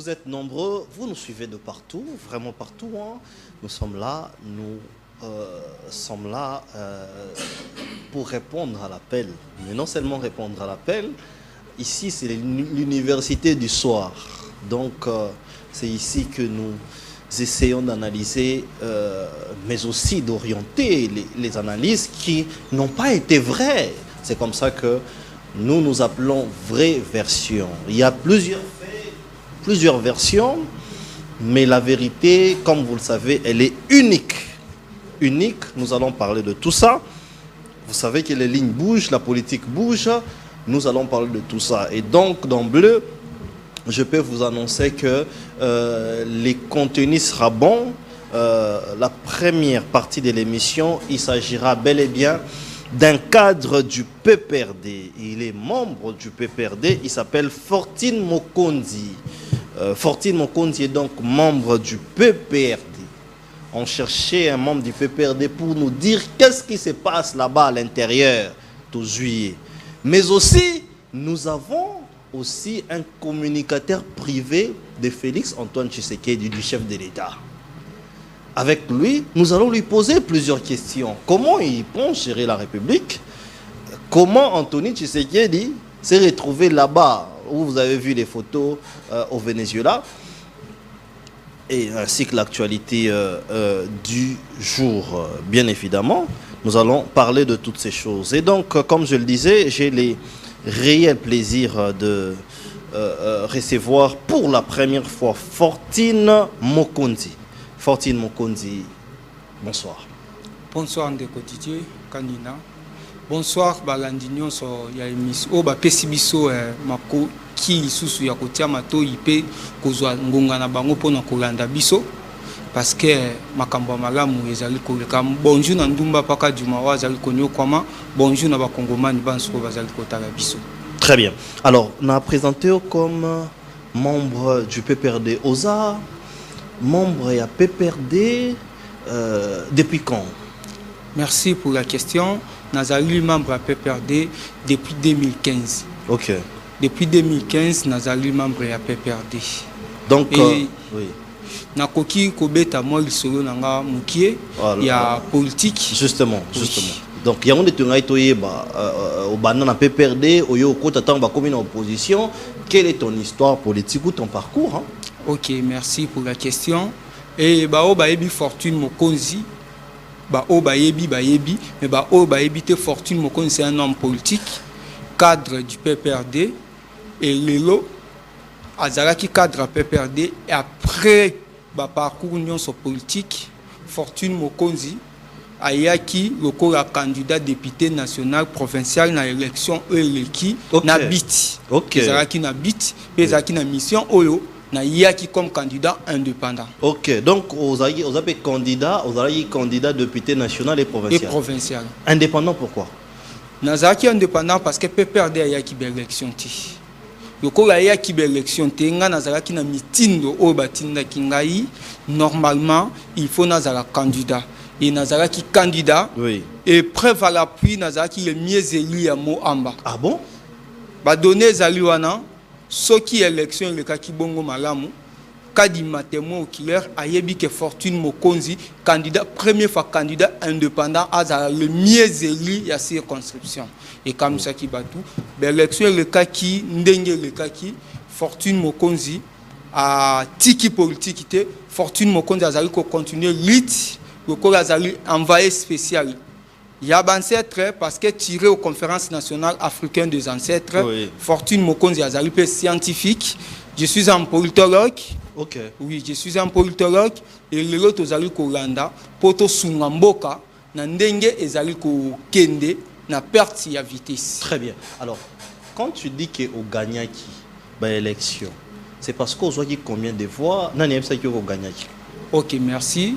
vous êtes nombreux, vous nous suivez de partout, vraiment partout. Hein. Nous sommes là, pour répondre à l'appel. Mais non seulement répondre à l'appel, ici c'est l'université du soir. Donc c'est ici que nous essayons d'analyser, mais aussi d'orienter les analyses qui n'ont pas été vraies. C'est comme ça que nous appelons vraie version. Il y a plusieurs versions, mais la vérité, comme vous le savez, elle est unique. Unique, nous allons parler de tout ça. Vous savez que les lignes bougent, la politique bouge, nous allons parler de tout ça. Et donc, dans bleu, je peux vous annoncer que les contenus sera bon. La première partie de l'émission, il s'agira bel et bien d'un cadre du PPRD. Il est membre du PPRD, il s'appelle Fortine Mokonzi. Fortine Mokonzi est donc membre du PPRD. On cherchait un membre du PPRD pour nous dire qu'est-ce qui se passe là-bas à l'intérieur tout juillet. Mais aussi, nous avons aussi un communicateur privé de Félix Antoine Tshisekedi, du chef de l'État. Avec lui, nous allons lui poser plusieurs questions. Comment il pense gérer la République? Comment Anthony Tshisekedi s'est retrouvé là-bas, où vous avez vu les photos au Venezuela, et ainsi que l'actualité du jour, bien évidemment. Nous allons parler de toutes ces choses. Et donc, comme je le disais, j'ai les réels plaisirs de recevoir pour la première fois Fortine Mokonzi. Fortine Mokonzi, bonsoir. Bonsoir Ndeko Didier Kanina. Bonsoir Balandinyo so ya emission o ba pesibiso mako ki lisusu ya kotia mato ipe kozwa ngonga na bango pona kolanda biso parce que makambo malamu ezali koleka. Bonjour na ndumba paka juma wa zali konyokwama. Bonjour na bakongomani banso bazali kotala biso. Très bien. Alors, on a présenté comme membre du PPRD OSA, membre à PPRD depuis quand? Merci pour la question. Nazali membre à PPRD depuis 2015. Ok. Depuis 2015, Nazali membre à PPRD. Donc, oui. Nakoki kobeta moi le solo nanga mukie, il y a politique. Justement. Donc, il y a des gens qui au banana PPRD, au yo kota tamba comme une opposition. Quelle est ton histoire politique ou ton parcours? Hein? Ok, merci pour la question. Et bao baebi Fortune Mokonzi, bao baebi, mais bao baebi te Fortune Mokonzi c'est un homme politique, cadre du PPRD, et lelo azalaki cadre à PPRD, et après ba parcours union so politique, Fortune Mokonzi ayaki lokola candidat député national provincial na élection eleki na biti. Ok. Azalaki na biti, et azalaki na mission oyo na yaki comme candidat indépendant. Ok, donc vous avez candidat député national et provincial. Et provincial. Indépendant pourquoi? Nazaki indépendant parce que PPRD a yaki élection ti. Lokola yaki élection ti nga nazalaki na mitindo o batinda kingai normalement il faut nazala candidat. Et nazalaki candidat. Oui. Et preuve à l'appui nazalaki le mieux élu à Moamba. Ah bon? Ba donner zaliwana soki élection le kaki bongo malamu kadi matémo oculaire ayebi que Fortune Mokonzi candidat première fois candidat indépendant à le mieux élu à circonscription et comme ça qui batu l'élection le kaki ndenge le kaki Fortune Mokonzi a tiki politique Fortune Mokonzi azali ko continuer lutte le ko azali envoyé spécial. Il y a ancêtres parce que tiré aux conférences nationales africaines des ancêtres, oui. Fortune Mokonzi azali pe scientifique. Je suis un politologue. Ok. Oui, je suis un politologue et le lot ozali ko landa poto sungamboka na ndenge ezali ko kende na perte ya vitesse. Très bien. Alors, quand tu dis que au gagnaki ba élection, c'est parce qu'on soit qui combien de voix nani aime ça qui au gagnaki. OK, merci.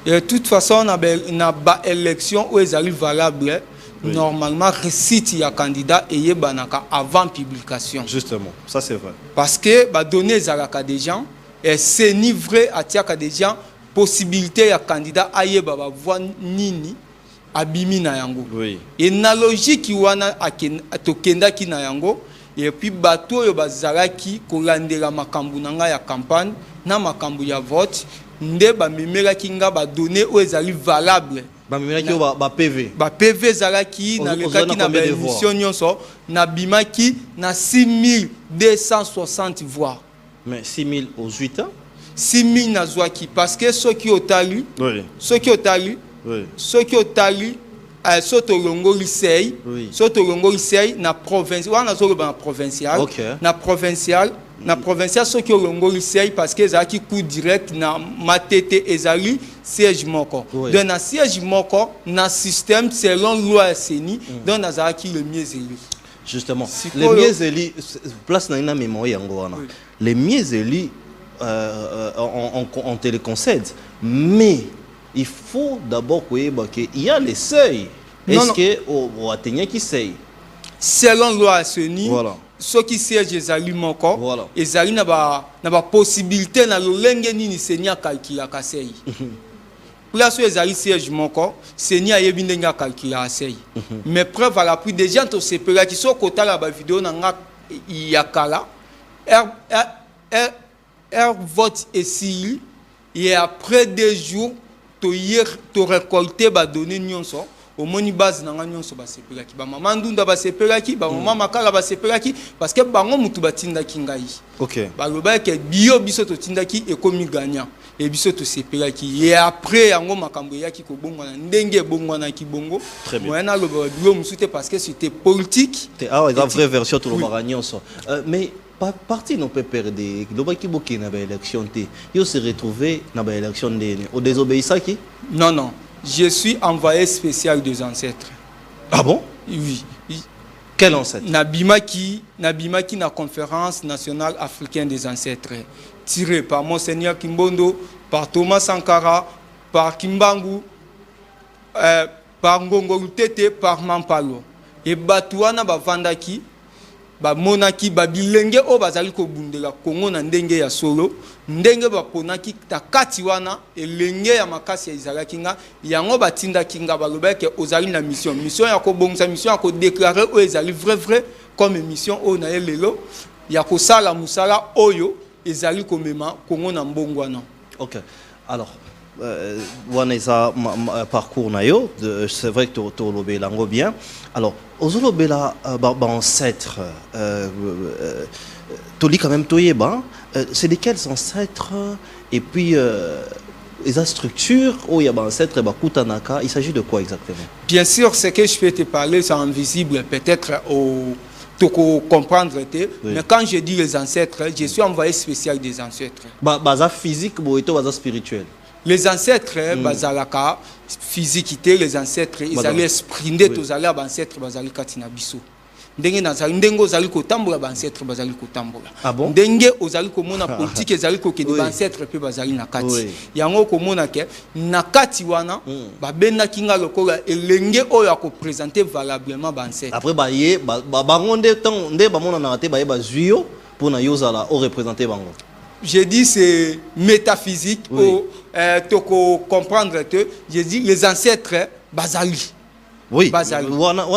Et de toute façon, on a une élection où ils arrivent valables. Oui. Normalement, récite il y a candidat et banaka avant publication. Justement, ça c'est vrai. Parce que bah donner zalaka des gens et c'est ni vrai à tiaka des gens possibilité ya candidat aye baba voix nini abimi na yango. Oui. Et na logique wana atokenda ki na yango et puis bato oyo bazalaki kolandela makambo na ngai ya campagne na makambo ya vote nde bamemelaki nga badonné oyo ezali valable bamemelaki ba PV ba PV ezalaki na lekaki na baémission nyonso na bimaki na 6260 voix. Mais 6000 aux 8 ans 6000 nazwaki parce que ceux qui otali oui soto longo lycée soto longo lycée na province wana zoloba na provincial na provincial ceux qui longo lycée parce que ezalaki coup direct na matete ezali siège moko donc na siège moko na système selon loi CENI donc nazalaki le mieux élu. Justement les mieux élus place na ina mémoire yango wana les mieux élus on te les concède mais il faut d'abord qu'il y a les seuils. Est-ce que on atteignait qui seuil selon loi CENI voilà ceux qui siègent ezali moko ezali na ba possibilité na lolenge nini CENI calculer ka seuil place ezali siège moko CENI ayebi ndenge calculer seuil mais preuve à l'appui déjà to sepela qui so kotala ba vidéo na nga ya kala vote esili et après 2 jours to récolter ba données nyonso au moni base na nga nyonso ba sepelaki ba mama ndunda ba sepelaki ba mama makala ba sepelaki parce que bango mutu batindaki ngai ba loba ke bio biso to tindaki ekomi gagnant et biso to sepelaki et après yango makambo yaki ko bongwana ndenge bongwana ki bongo moyena loba bio musute parce que c'était politique la vraie version to loba nyonso mais parti non peut perdre loba ki boki na ba élection té yo se retrouver na ba élection ndene au désobéissaki non je suis envoyé spécial des ancêtres. Ah bon? Oui. Quel ancêtre? Nabimaki na conférence nationale africaine des ancêtres tiré par Monseigneur Kimbondo, par Thomas Sankara, par Kimbangu, par Ngongolu Tete, par Mampalo. Et Batouana Bavandaki, Monaki, Bilenge o bazali ko bundela Kongo na ndenge ya solo, ndenge baponaki takati wana elenge ya makasi ya izalaki nga yango batinda kinga balobeke ozali na mission ya ko bongisa mission ya ko déclarer o ezali vrai comme mission o na lelo ya ko sala musala oyo ezali ko mema Kongo na mbongwana. OK. Alors Waneza parcours nayo c'est vrai que tu l'obélango bien. Alors ozolobela ancêtre tu lis quand même toyeba c'est lesquels ancêtres et puis les structures où il y a ancêtre bakutanaka il s'agit de quoi exactement? Bien sûr ce que je peux te parler c'est invisible peut-être au pour comprendre mais quand je dis les ancêtres je suis envoyé spécial des ancêtres baza physique boito baza spirituel. Les ancêtres bazalaka physiquité les ancêtres ils allaient sprinter tous allaient ancêtres bazali katina biso ndenge nazali ndenge ozali ko tambola ba ancêtres bazali ko tambola ndenge ozali ko mona politique ezali ko kedi ba ancêtres pe bazali na kati yango ko mona ke na kati wana ba benda kinga lokola elenge oyo ko présenter valablement ba ancêtres après ba ye ba bangonde temps nde ba mona na te ba ye ba zuyo pour na yozala o représenter bango. Je dis c'est métaphysique pour comprendre que je dis les ancêtres bazali. Oui. Bazali.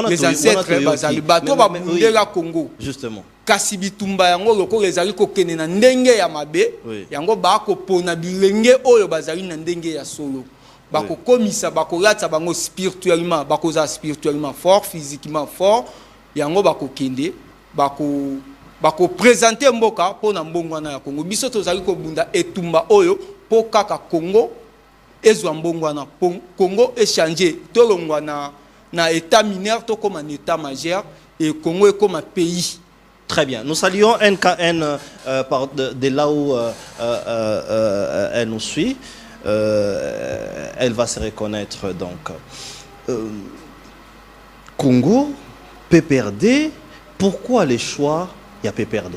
Les ancêtres bazali. Bato babundela Congo. Justement. Kasi bitumba yango loko ezali ko kene na ndenge ya mabe yango ba ko pona bilenge oyo bazali na ndenge ya solo. Bako komisa bako latsa bango spirituellement bako za spirituellement fort physiquement fort yango bako kende bako présenter mboka pona mbongwana ya Congo biso tozali ko bunda etumba oyo po kaka Congo ezwa mbongwana Congo échanger tolongwa na état mineur to comme un état majeur et Congo est comme un pays. Très bien. Nous saluons NKN de là où elle nous suit. Elle va se reconnaître donc. Congo, PPRD, pourquoi les choix? Il y a PPRD.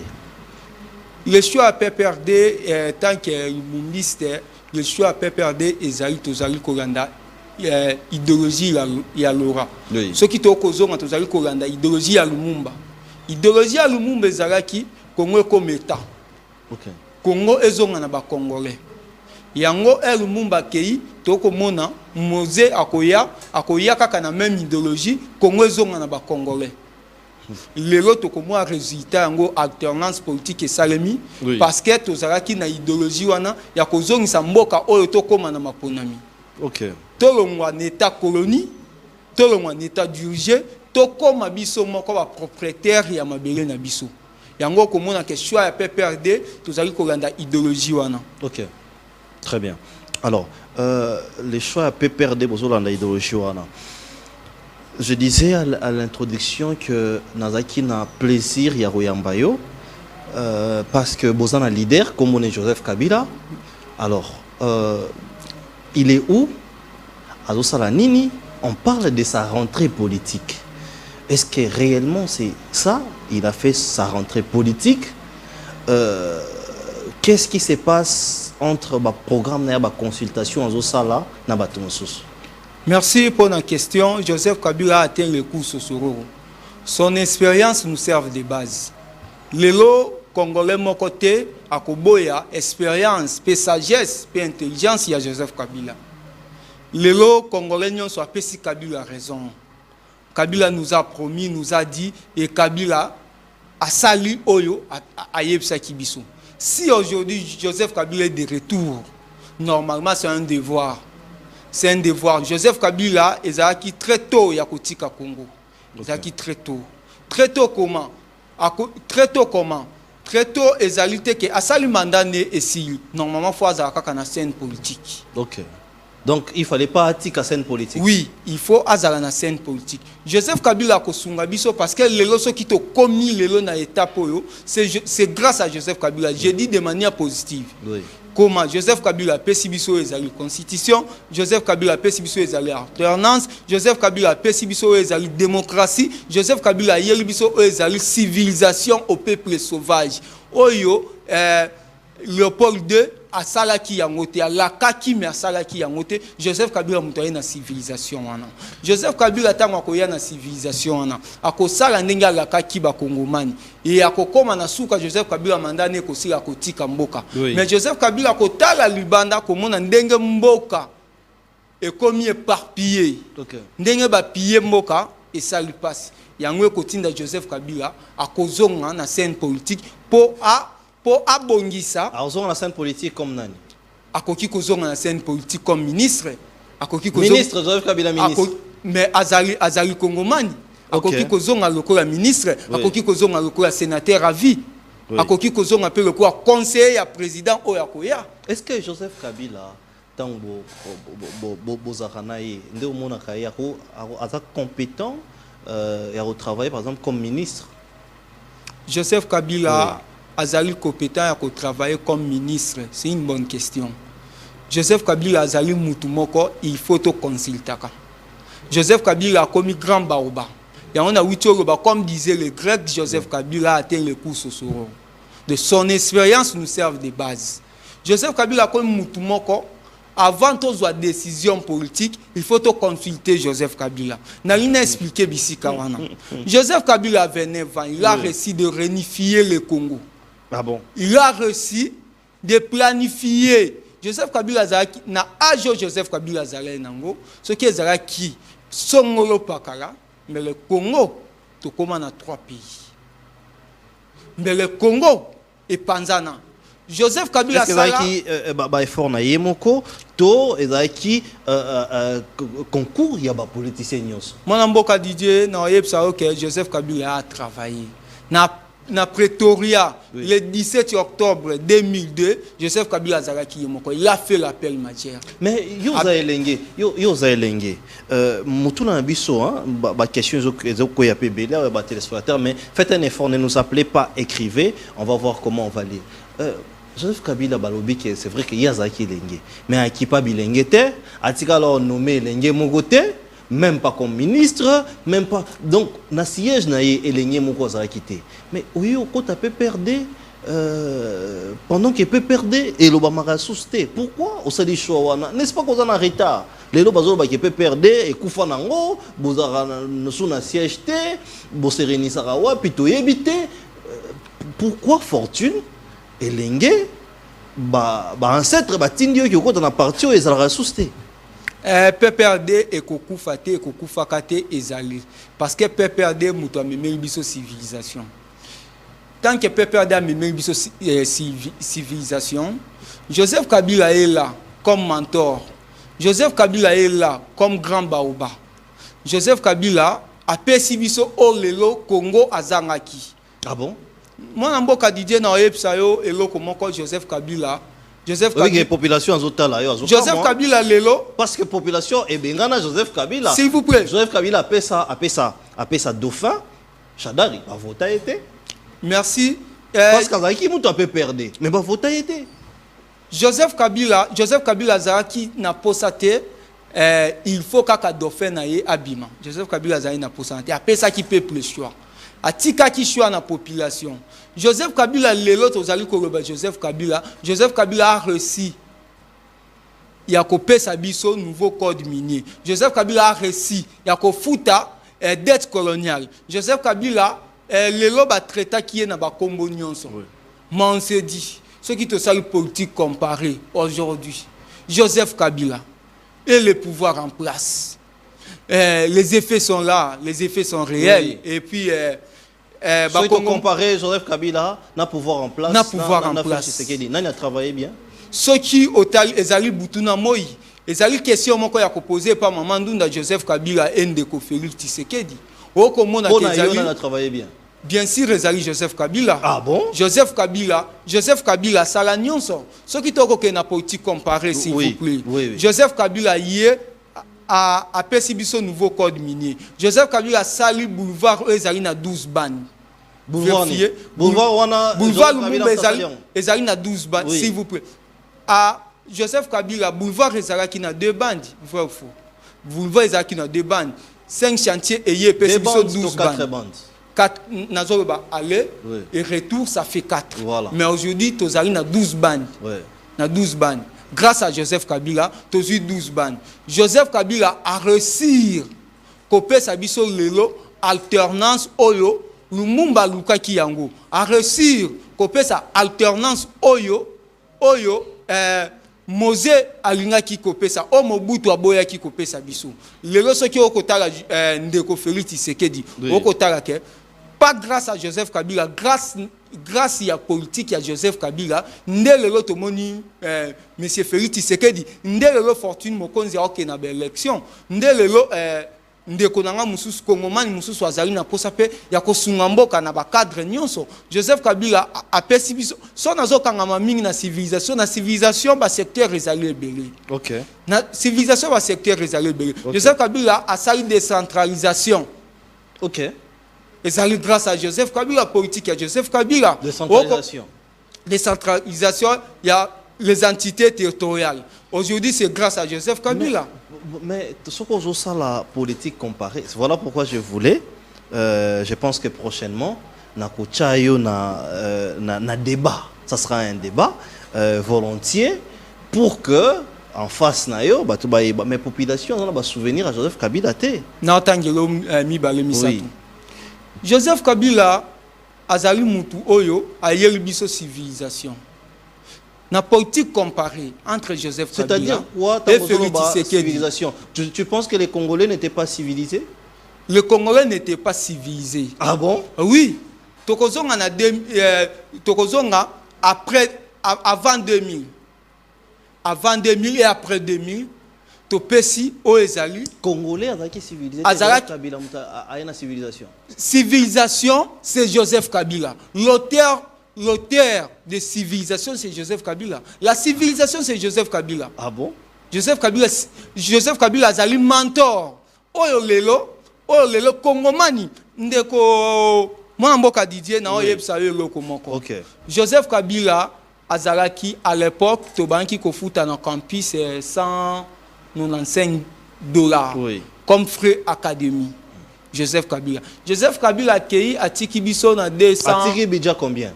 Le choix à PPRD, tant que ministre, le choix à PPRD, Ezaï Tozali Kolanda, idéologie ya Laura. Ce qui est causé, Tozali Kolanda, idéologie à Lumumba. Idéologie à Lumumba, Ezalaki, Congo comme État. Congo ezonga ba Congolais. Yango Lumumba kei, toko mona, Mose akoya kaka na même idéologie, Congo ezonga ba Congolais. lelo tokomwa résultat yango alternance politique et salemi oui. Parce que tozalaki na idéologie wana ya kozongisa mboka oyo tokoma na maponami. OK. Tolongwa na état colonie, tolongwa na état d'urgence, tokoma biso moko ba propriétaire ya mabele na biso. Yango komona que choix ya PPRD tozali kolanda idéologie wana. OK. Très bien. Alors, les choix à PPRD bozolanda idéologie wana. Je disais à l'introduction que Nazaki n'a plaisir ya Royambayo parce que Bozana leader comme on est Joseph Kabila. Alors, il est où? Azo Salanini, on parle de sa rentrée politique. Est-ce que réellement c'est ça? Il a fait sa rentrée politique. Qu'est-ce qui se passe entre le programme et la consultation Azo Sala na Batonsos? Merci pour la question. Joseph Kabila a atteint le coup Sosoro. Son expérience nous sert de base. Lelo Congolais mon côté, à Koboya, expérience, pe sagesse, pe intelligence, il y a Joseph Kabila. Lelo Congolais n'ont soit si Kabila a raison. Kabila nous a promis, nous a dit, et Kabila a sali Oyo à Yebsa Kibiso. Si aujourd'hui Joseph Kabila est de retour, normalement c'est un devoir. C'est un devoir. Joseph Kabila est acquis très tôt, il y a Kotika Congo. Il a acquis très tôt. Très tôt comment? Très tôt comment? Très tôt, il a dit que à sali mandat et si normalement il faut avoir une scène politique. OK. Donc il fallait pas attirer la scène politique. Oui, il faut avoir une scène politique. Joseph Kabila kosunga biso parce que les lois qui ont commis les lois dans l'état c'est grâce à Joseph Kabila. Je dis de manière positive. Oui. Comment Joseph Kabila pesibiso ezali constitution, Joseph Kabila pesibiso ezali alternance, Joseph Kabila pesibiso ezali démocratie, Joseph Kabila yelibiso ezali civilisation au peuple sauvage. Oyo Léopold II a salaki yangote, a lakaki mais a salaki yangote, Joseph Kabila mutoye na civilisation wana. Joseph Kabila tango akoya na civilisation wana, akosala ndenge lakaki ba Kongomani. Et akokoma na suka Joseph Kabila mandane kosila kotika mboka. Oui. Mais Joseph Kabila kotala libanda komona ndenge mboka ekomi éparpillé. Okay. Ndenge ba piller mboka et ça lui passe. Yango kotinda Joseph Kabila akozonga na scène politique pour abongisa azonga na scène politique comme nani akoki kozonga na scène politique comme ministre akoki kozonga ministre Joseph Kabila ministre mais azali Kongomani akoki kozonga lokola ministre akoki kozonga lokola sénateur à vie akoki kozonga pe lokola conseiller ya président oyakoya. Est-ce que Joseph Kabila tango bozakanaye nde omona kaya ko aza compétent ya travailler par exemple comme ministre? Joseph Kabila Azali compétent à travailler comme ministre, c'est une bonne question. Joseph Kabila Azali Moutumoko, il faut te consulter. Joseph Kabila a commis grand baoba. Et on a 8 jours, comme disait le grec, Joseph Kabila a atteint le coup Sosoro. De son expérience nous servent de base. Joseph Kabila a commis Moutumoko. Avant de décision politique, il faut te consulter Joseph Kabila. N'a expliqué Bissi Kawana. Joseph Kabila avait 9 ans, il a réussi de réunifier le Congo. Ah bon? Il a réussi de planifier. Joseph Kabila Zaki, na âge Joseph Kabila Zalé Nango, ce qui est Zaki, Songolo Pakala, mais le Congo, tout comme on a 3 pays. Mais le Congo et Panzana. Joseph Kabila Zaki, effort na yemoko, to Zaki concours, il y a des politiciens. Mon amboka Didier, na yebsa ok, Joseph Kabila a travaillé. Na Pretoria, le 17 octobre 2002, Joseph Kabila Zalaki Yemoko, il a fait l'appel matière. Mais yo zaelenge, mutuna biso hein, ba question ezoko ya PB là ba téléspectateurs, mais faites un effort, ne nous appelez pas, écrivez, on va voir comment on va lire. Joseph Kabila balobi que c'est vrai que y a Zaki Lenge, mais à qui pas bilenge te, atika alors nommé Lenge Mogote. Même pas comme ministre, même pas. Donc, na siège na Elenge Moko Zarakité. Mais oui, au côté peut perdre pendant qu'il peut perdre et l'Obama a sousté. Pourquoi au sali choix n'est-ce pas qu'on a en retard? Les lobazo qui peut perdre et Koufa Nango, Bozara sous na siège te, Bosereni Sarawa, Pito Ebité. Pourquoi fortune Elenge ancêtre tindio qui au côté na parti et Zara sousté? PPRD et kokufate et kokufakate ezali parce que PPRD muto amemeli biso civilisation. Tant que PPRD amemeli biso civilisation, Joseph Kabila est là comme mentor. Joseph Kabila est là comme grand baoba. Joseph Kabila a pesi biso olelo Congo azangaki. Ah bon? Moi namboka Didier na oyebisa yo eloko moko Joseph Kabila. Joseph Kabila. Oui, population azotala yo. Joseph Kabila lelo parce que population e bengana Joseph Kabila. S'il vous plaît. Joseph Kabila appelle ça dauphin. Chadari va voter été. Merci. Parce qu'azaki muto a perdre mais va voter été. Joseph Kabila Zaraki n'a pas saté, il faut qu'un dauphin n'aille abîme. Joseph Kabila Zaraki n'a pas saté. Après ça qui peuple le choix. Atika qui choix dans la population. Joseph Kabila l'autre aux alliés Joseph Kabila a réussi. Il y a coupé sa biso nouveau code minier. Joseph Kabila a réussi. Il y a qu'au fouta dette coloniale. Joseph Kabila l'autre a traité qui est dans la combo nyonso. Mais on s'est dit. Ce qui te sale politique comparé aujourd'hui, Joseph Kabila et le pouvoir en place. Les effets sont là, les effets sont réels. Oui. Et puis, ce qui comparé Joseph Kabila, n'a pouvoir en place. N'a pouvoir en place. N'a a travaillé bien. Ce qui au tal ezali butuna moi, ezali question moko ya poser par maman Ndunda Joseph Kabila Ndeko Félix Tshisekedi. O komona ezali a travaillé bien. Bien sûr, ezali Joseph Kabila. Ah bon? Joseph Kabila, sala nyonso. Ce qui toko ke na politique comparé, s'il vous plaît. Oui. Joseph Kabila yé a perçu biso nouveau code minier. Joseph Kabila sali boulevard ezali na 12 ban. Boulevard Lumumba ezali na 12 ban, s'il vous plaît. À Joseph Kabila, boulevard ezali na 2 bandes, vrai ou faux? Boulevard ezali na 2 bandes. 5 chantiers et yé perçu biso 12 bandes. 4 nazoba aller et retour ça fait 4. Voilà. Mais aujourd'hui tozali na 12 bandes. Na 12 bandes. Grâce à Joseph Kabila, tozu 12 bandes. Joseph Kabila a réussi kopé sa biso lelo alternance oyo Lumumba Lukaki yango. A réussi kopé sa alternance oyo Mose alingaki kopé sa o Mobutu aboya ki kopé sa biso. Lelo soki okotala Ndeko Félix Tshisekedi okotala ke pas grâce à Joseph Kabila, grâce à la politique à Joseph Kabila, ndele lo tomoni monsieur Félix Tshisekedi, ndele lo fortune mokonzi a okena ba élection, ndele lo ndeko nanga mususu kongomani mususu azali na posa pe ya kosunga mboka na ba cadre nyonso. Joseph Kabila a pesi biso so nazo kangama mingi na civilisation ba secteur ezali ebele. OK. Na civilisation ba secteur ezali ebele. Joseph Kabila a sali décentralisation. OK. Et ça grâce à Joseph Kabila, politique à Joseph Kabila. Décentralisation. Décentralisation, il y a les entités territoriales. Aujourd'hui, c'est grâce à Joseph Kabila. Mais ce qu'on joue ça, la politique comparée, voilà pourquoi je voulais, je pense que prochainement, na débat, ça sera un débat volontiers pour que en face nayo mes populations ont souvenir à Joseph Kabila. Oui. Joseph Kabila azali mutu oyo ayeli biso civilisation. Na politique comparée entre Joseph Kabila et Félix Tshisekedi. Tu penses que les Congolais n'étaient pas civilisés? Les Congolais n'étaient pas civilisés. Ah bon? Oui. Tokozonga avant 2000. Avant 2000 et après 2000. Topesi o ezali Congolais azaki civilisé. Kabila a une civilisation. Civilisation, c'est Joseph Kabila. L'auteur de civilisation, c'est Joseph Kabila. La civilisation, c'est Joseph Kabila. Ah bon? Joseph Kabila azali mentor. Oyo lelo Kongomani ndeko mwana mboka Didier na oyebisa yo loko moko. OK. Joseph Kabila azalaki à l'époque tobanki kofuta na campus 195 $, comme frais académie. Joseph Kabila accueilli à Tiki Biso na 200. À Tiki Bidja combien?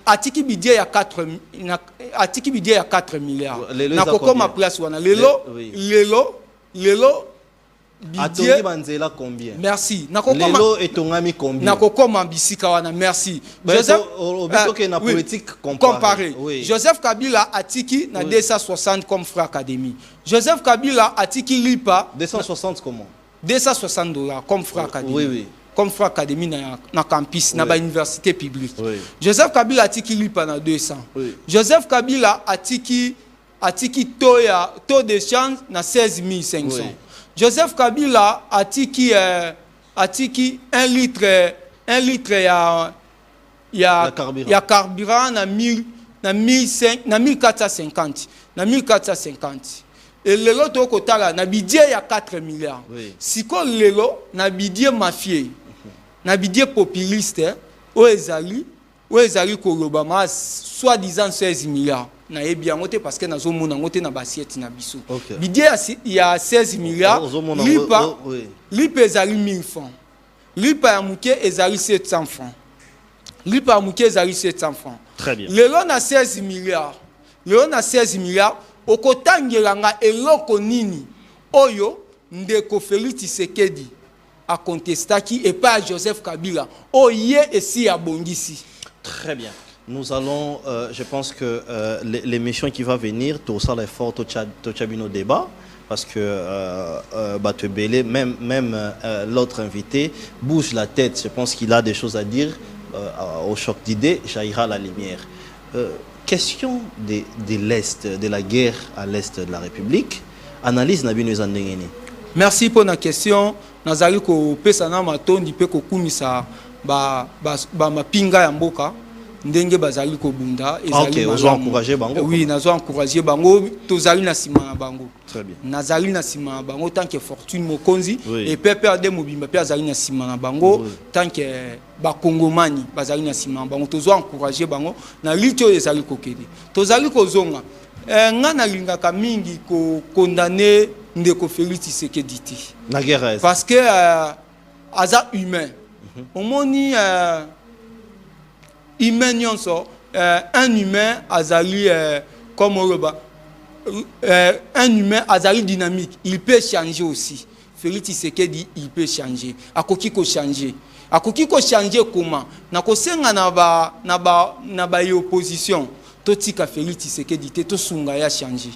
À Tiki Bidja il y a 4 milliards. Na kokoma place wana. Lelo Atoli Banzela combien? Merci. Lelo et Tongami combien? Nakokoma bisika wana, merci. Joseph na politique comparée. Oui. Joseph Kabila atiki na 260 comme Frère Académie. Joseph Kabila atiki lipa 260 comment? 260 $ comme Frère Académie. Oui, oui. Comme Frère Académie na campus, oui. na ba université publique. Oui. Joseph Kabila atiki lipa na 200. Oui. Joseph Kabila atiki taux de change na 16 500. Oui. Joseph Kabila atiki 1 litre ya carburant na 1450. Na 1450. Et lelo to kotala na budget ya 4 milliards. Oui. Siko lelo na budget mafieux. Na budget populiste o ezali koloba ma soi-disant 16 milliards. Na yebi yangote parce que nazo mona ngote na basiette na biso. Okay. Budget ya 16 milliards. Lipa ezali 1000 francs. Lipa ya muke ezali 700 francs. Lipa ya muke ezali 700 francs. Très bien. Lelo na 16 milliards. Lelo na 16 milliards okotangelanga eloko nini oyo ndeko Félix Tshisekedi a contestaki et pas Joseph Kabila oye esi ya bongisi. Très bien. Nous allons, je pense que l'émission qui va venir, tout ça l'effort, tout chabino débat, parce que Batebele, même l'autre invité bouge la tête. Je pense qu'il a des choses à dire au choc d'idées. Jaillira la lumière. Question de l'Est, de la guerre à l'Est de la République. Analyse Nabino Zandengeni. Merci pour la question. Nazali ko pesana matondi pe ko kumisa ba mapinga ya mboka ndenge bazali ko bunda ezali ozo encourager bango. Oui, nazo encourager bango tozali na sima na bango. Très bien. Nazali na sima na bango tant que Fortune Mokonzi oui. Et Pépère de Mobimba pe azali na sima na bango oui. Tant que ba Kongomani bazali na sima na bango tozo encourager bango na litio ezali ko kede. Tozali ko zonga nga na lingaka mingi ko condamner ndeko Félix Tshisekedi na guerre parce que aza humain omoni humain nyonso un humain azali comme Oroba un humain azali dynamique, il peut changer aussi. Félix Tshisekedi il peut changer akoki ko changer comment na kosenga na ba opposition totika Félix Tshisekedi to sunga ya changer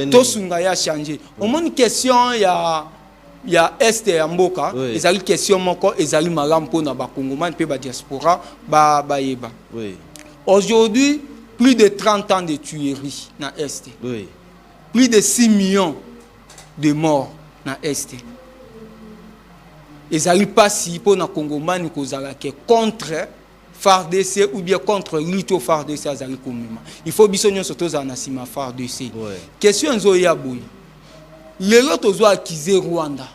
to sunga ya changer au moins question ya est ya mboka oui. Ezali question moko ezali malamu pona ba Kongomani pe ba diaspora ba yeba oui. Aujourd'hui plus de 30 ans de tueries na est oui. Plus de 6 millions de morts na est ezali pasi pona Kongomani kozala ke contre FARDC ou bien contre l'ito FARDC azali komema. Il faut biso nyonso toza na sima FARDC. Question nzo ya boy. Lelo tozo akize Rwanda.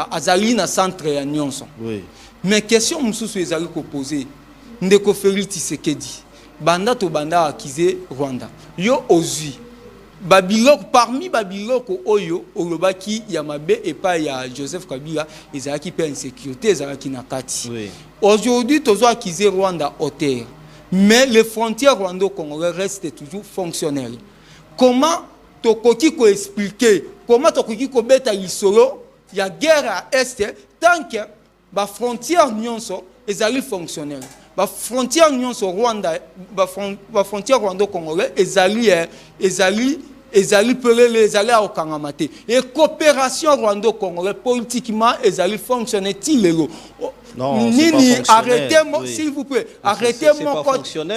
Azali na centre ya nyonso. Oui. Mais question mususu ezali ko poser ndeko Félix Tshisekedi. Banda akize Rwanda. Yo ozui. Parmi Babiloko Oyo, Olobaki, Yamabe et pas ya Joseph Kabila, ezalaki pe insécurité, ezalaki na kati. Oui. Aujourd'hui, tozo akize Rwanda au terre. Mais les frontières rwando-congolaises restent toujours fonctionnelles. Comment tokoki ko expliquer, comment tokoki ko beta lisolo, ya guerre à est tant que ba frontières nyonso ezali fonctionnelles. Ba frontière nyonso Rwanda ba frontière rwando-congolais ezali pelele ezali a okangamate et coopération rwando-congolais politiquement ezali fonctionner tilelo. Non, Nini, arrêtez-moi, oui. S'il vous plaît. Arrêtez-moi,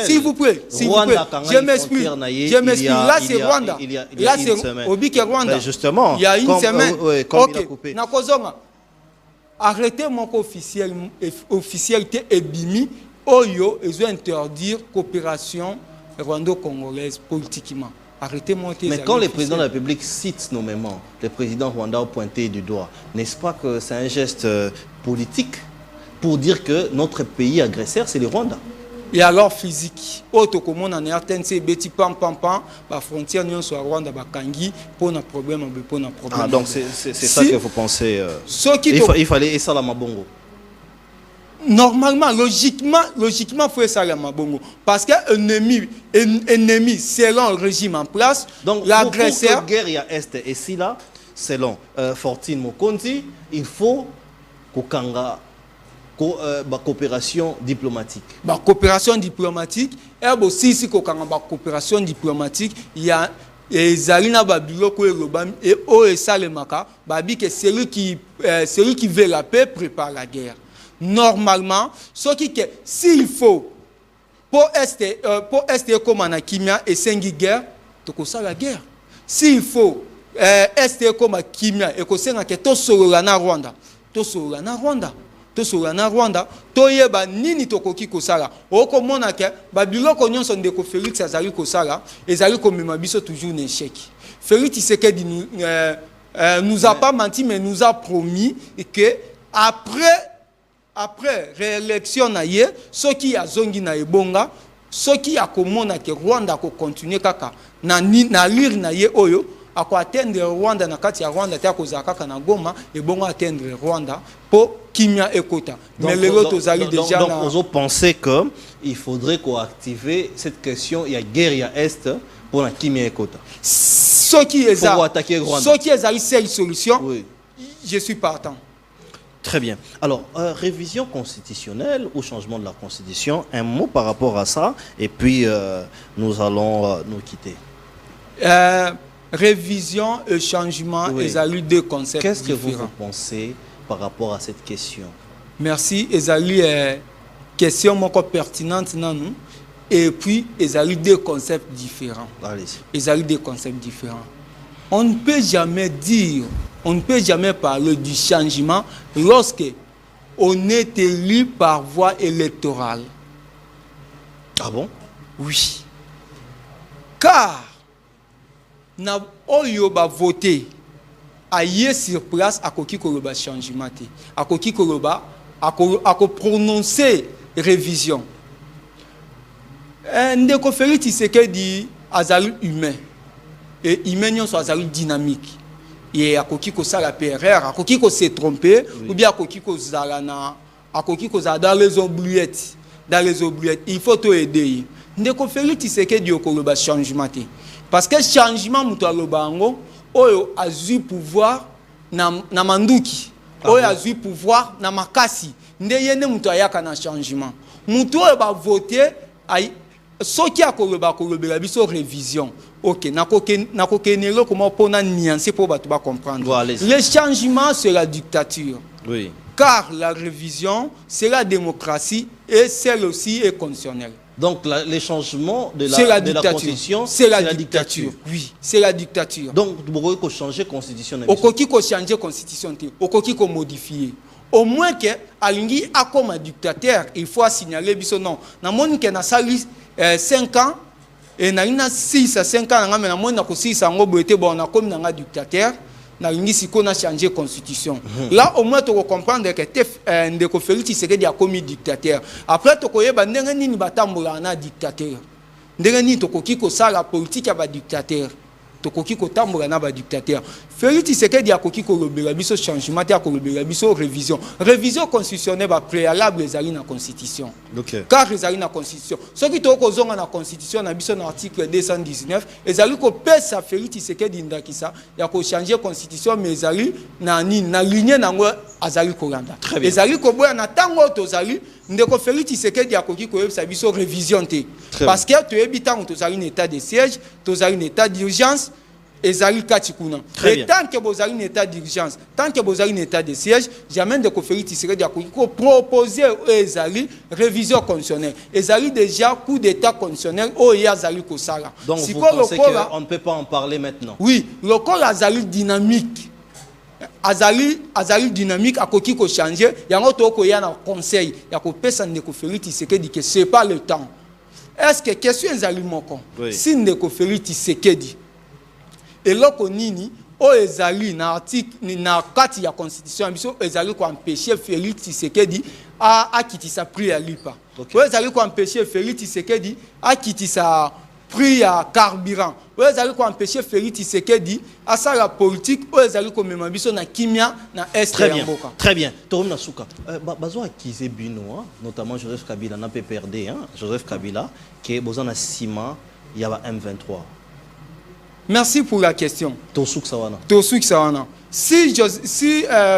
s'il vous plaît. Je m'explique. Là, c'est Rwanda. Là, c'est Obike Rwanda. Justement. Il y a une semaine. Comme il a coupé. Arrêtez-moi officialité et bimi. Oyo, ils ont interdire coopération rwando-congolaise politiquement. Arrêtez-moi. Mais quand le président de la République cite nommément le président rwandais pointé du doigt, n'est-ce pas que c'est un geste politique pour dire que notre pays agresseur, c'est le Rwanda? Et alors physique. Autre comme on en est atteint, c'est petit pam, la frontière n'y soit Rwanda, Bakangi, pour un problème, pour un problème. Ah, donc c'est ça que vous pensez. Il fallait ça la Mabongo. Normalement, logiquement, il faut ça la Mabongo. Parce qu'un ennemi, selon le régime en place, donc, l'agresseur. Pour que guerre, il y a Est et si là, selon Fortune Mokonzi, il faut kokanga coopération diplomatique. Coopération diplomatique, et aussi ici kokanga coopération diplomatique, il y a Zalina Babiloko et Salemaka, Babi que celui qui veut la paix prépare la guerre. Normalement, ce qui que s'il faut pour rester comme en Kimia et Sengi guerre, tu ça la guerre. S'il faut rester comme en Kimia et que Senga que to solana Rwanda, to solana Rwanda. To solana Rwanda, to yeba nini tokoki kosala. Oko mona ke babiloko nyonso ndeko Félix azali kosala, ezali komema biso toujours un échec. Félix Tshisekedi nous a pas menti mais nous a promis que après réélection na ye, ceux qui a zongi na ebonga, ceux qui a komona ke Rwanda ko continuer kaka na lire na ye oyo ako atteindre Rwanda na kati ya Rwanda ta kozaka kaka na Goma et bongo atteindre Rwanda pour Kimia Ekota. Mais les autres déjà donc vous pensez que il faudrait activer cette question, il y a guerre, il y a est pour la Kimia Ekota. Ceux qui est pour attaquer Rwanda. Ceux qui est seule solution. Oui. Je suis partant. Très bien. Alors, révision constitutionnelle ou changement de la constitution, un mot par rapport à ça, et puis nous allons nous quitter. Révision et changement, oui. Ezali deux concepts différents. Qu'est-ce que vous pensez par rapport à cette question? Merci. Ezali question encore pertinente non? Et puis ezali deux concepts différents. Allez-y. Ezali deux concepts différents. On ne peut jamais dire, on ne peut jamais parler du changement lorsque on est élu par voie électorale. Ah bon? Oui. Car na oyo ba voter aye sur place akoki koloba changement te akoki koloba ako prononcer révision ndeko Félix Tshisekedi azali humain et humain nyonso azali dynamique et akoki ko sala erreur akoki ko se tromper ou bien akoki ko zala na akoki ko za dans les oubliettes il faut to aider ndeko Félix Tshisekedi okoloba changement te. Parce que changement mutualo bango oyo azu pouvoir na manduki oyo azu pouvoir na makasi ndeyene mutu ayaka na changement mutu oyo ba voter ay soki akoloba kolobela biso révision OK nakokenelo comment pona nuancer pour batu ba comprendre voilà, le changement c'est la dictature oui car la révision c'est la démocratie et celle aussi est constitutionnelle. Donc les changements de la constitution, c'est la dictature. Oui, c'est la dictature. Donc vous pouvez changer la constitution. Au koki ko changer la constitution, au koki ko modifier. Au moins que alingi a comme un dictateur, il faut signaler biso non. Na moni ke na sali 5 ans et na 6 à 5 ans na moni na ko 6 ans ngo ete bon na comme na dictateur. Na l'ingi qu'on a changé constitution. Là au moins tu comprendre que ndeko Félix Tshisekedi a commis dictateur. Après tu koyeba ndenge nini batambola na dictateur. Ndenge nini to koki ko sala politique ya ba dictateur. To koki ko tambola na ba dictateur. Félix Tshisekedi a koki ko lobela biso changement ya ko lobela biso révision. Révision constitutionnelle ba préalable ezali na constitution. OK. Car ezali na constitution. Ce qui to ko zonga na constitution na biso na article 219 ezali ko pesa Félix Tshisekedi ndakisa ya ko changer constitution mais ezali na nini na ligne nango azali ko landa. Ezali ko boya na tango tozali ndeko Félix Tshisekedi a koki ko yebisa biso révision te. Parce que to ebitango tozali na état de siège, tozali na état d'urgence. Ezali katikuna. Et tant que vous avez un état d'urgence, tant que vous avez un état de siège, jamais de conférer Tshisekedi ko proposer ezali révision constitutionnelle. Ezali déjà coup d'état constitutionnel au yazali ko sala. Donc vous pensez qu'on ne peut pas en parler maintenant? Oui, le corps azali dynamique. Azali dynamique a koki ko changer, yango to ko ya na conseil, ya ko pesa ndeko Félix Tshisekedi que c'est pas le temps. Est-ce que question ezali moko? Si ndeko Félix Tshisekedi et loko nini o ezali na article na kati ya constitution biso ezali ko empêcher Félix Tshisekedi a kitisa prix à lipa. O ezali ko empêcher Félix Tshisekedi a kitisa prix à carburant. O ezali ko empêcher Félix Tshisekedi a ça la politique o ezali ko mema biso na kimia na est ya mboka. Très bien. Toruna suka. Bazo akize bino notamment Joseph Kabila na PPRD Joseph Kabila qui est bozana sima ya ba M23. Merci pour la question. Tosuk Sawana. Tosuk Sawana. Si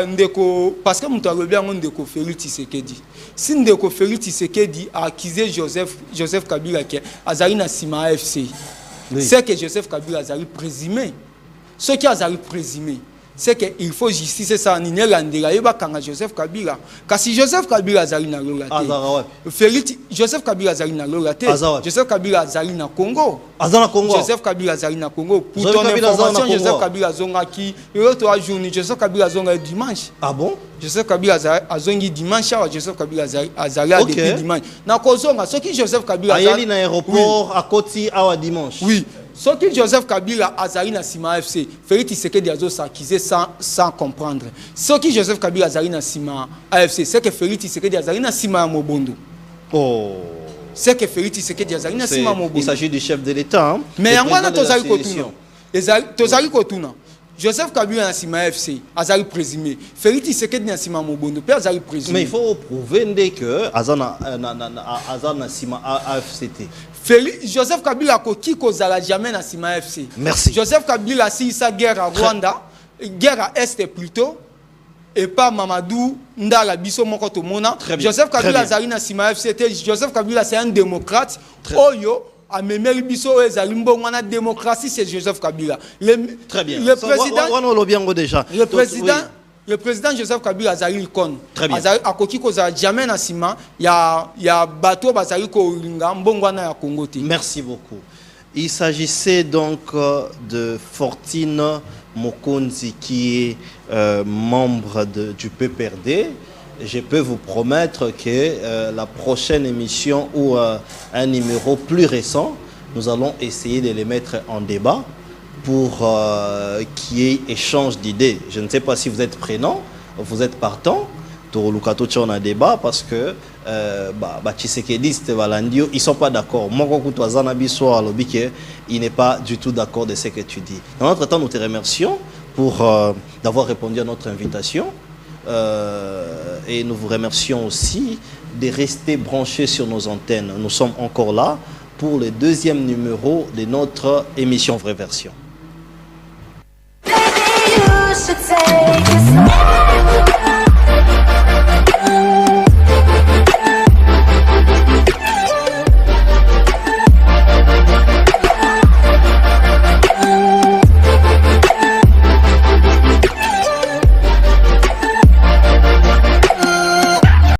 Ndeko, parce que nous avons bien Ndeko Félix Tshisekedi. Si Ndeko Félix Tshisekedi a accusé Joseph Kabila qui Azali na Sima AFC, c'est que Joseph Kabila Azali présumé. Ce qui Azali présumé, c'est qu'il faut justice ça ni nelandela yeba kanga Joseph Kabila. Car si Joseph Kabila Azali na lolate. Félix Joseph Kabila Azali na lolate. Joseph Kabila Azali na Congo. Azana Congo. Joseph Kabila Azali na Congo. Pour ton information, Joseph Kabila Zonga qui le 3 jours Joseph Kabila Zonga dimanche. Ah bon? Joseph Kabila Azongi dimanche, Joseph Kabila Azali depuis dimanche. Na kozonga ce qui Joseph Kabila Azali na aéroport à Koti awa dimanche. Oui. Ce qui Joseph Kabila Azali na Sima FC, Félix Tshisekedi Azo s'accuser sans comprendre. Ce qui Joseph Kabila Azali na Sima AFC, c'est que Félix Tshisekedi Azali na Sima Mobondo. Oh. C'est que Félix Tshisekedi Azali na Sima Mobondo. Il s'agit du chef de l'État. Hein? Mais en voilà Tozali Kotuna. Tozali Kotuna. Joseph Kabila na Sima FC, Azali présumé. Félix Tshisekedi na Sima Mobondo, peut Azali présumé. Mais il faut prouver que Azana Sima AFCT. Joseph Kabila qui kozala jamais na Sima FC. Merci. Joseph Kabila si sa guerre à Rwanda, guerre à Est plutôt, et pas Mamadou Ndala Biso Moko Tomona. Joseph Kabila azali na Sima FC. Joseph Kabila c'est un démocrate. Oyo a memeli biso ezali mbongo na démocratie, c'est Joseph Kabila. Très bien. Le président déjà. Le président Joseph Kabila azali icône. Très bien. Azali akoki kozala jamais na Sima ya bateau bazali ko linga mbongo na ya Congo te. Merci beaucoup. Il s'agissait donc de Fortine Mokonzi qui est membre du PPRD. Je peux vous promettre que la prochaine émission ou un numéro plus récent, nous allons essayer de les mettre en débat pour qu'il y ait échange d'idées. Je ne sais pas si vous êtes prenant, vous êtes partant. Lukato on a débat parce que Tshisekedi Valandio, ils ne sont pas d'accord. Il n'est pas du tout d'accord de ce que tu dis. Dans notre temps, nous te remercions pour d'avoir répondu à notre invitation. Et nous vous remercions aussi de rester branchés sur nos antennes. Nous sommes encore là pour le deuxième numéro de notre émission Vraie Version. Maybe you should take